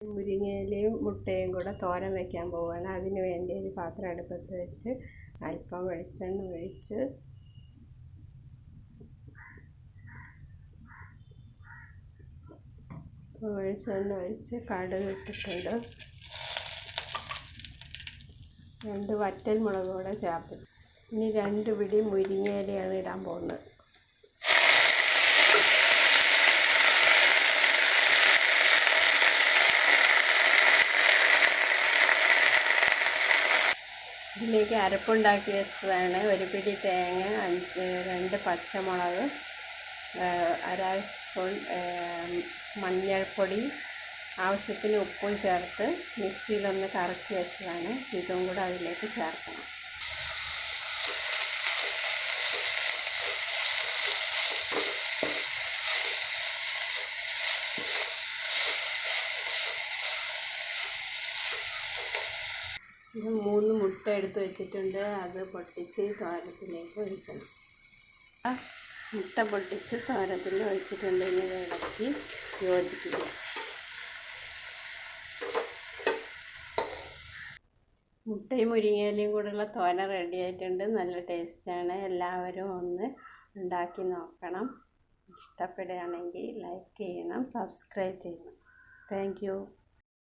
മുരിങ്ങയിലയും മുട്ടയും കൂടെ തോരൻ വയ്ക്കാൻ പോവുകയാണ്. അതിന് വേണ്ടി ഒരു പാത്രം അടുപ്പത്ത് വെച്ച് അല്പം വെളിച്ചെണ്ണ ഒഴിച്ച് കടുക് ഇട്ടിട്ടുണ്ട്. 2 വറ്റൽ മുളക് കൂടെ ചേർത്ത് ഇനി 2 പിടി മുരിങ്ങയിലയാണ് ഇടാൻ പോകുന്നത്. ഇതിലേക്ക് അരപ്പുണ്ടാക്കി വെച്ചതാണ്. 1 പിടി തേങ്ങ, 2 പച്ചമുളക്, 1/2 സ്പൂൺ മഞ്ഞൾപ്പൊടി, ആവശ്യത്തിന് ഉപ്പും ചേർത്ത് മിക്സിയിലൊന്ന് കറക്കി വെച്ചതാണ്. ഇതും കൂടെ അതിലേക്ക് ചേർക്കണം. ഇത് 3 മുട്ട എടുത്ത് വെച്ചിട്ടുണ്ട്. അത് പൊട്ടിച്ച് തോരത്തിലേക്ക് ഒഴിക്കണം. മുട്ട പൊട്ടിച്ച് തോരത്തിൽ ഒഴിച്ചിട്ടുണ്ട്. ഇനി ഇളക്കി യോജിപ്പിക്കുക. മുട്ടയും മുരിങ്ങയിലയും കൂടെയുള്ള തോരൻ റെഡി ആയിട്ടുണ്ട്. നല്ല ടേസ്റ്റാണ്. എല്ലാവരും ഒന്ന് ഉണ്ടാക്കി നോക്കണം. ഇഷ്ടപ്പെടുകയാണെങ്കിൽ ലൈക്ക് ചെയ്യണം, സബ്സ്ക്രൈബ് ചെയ്യണം. Thank you.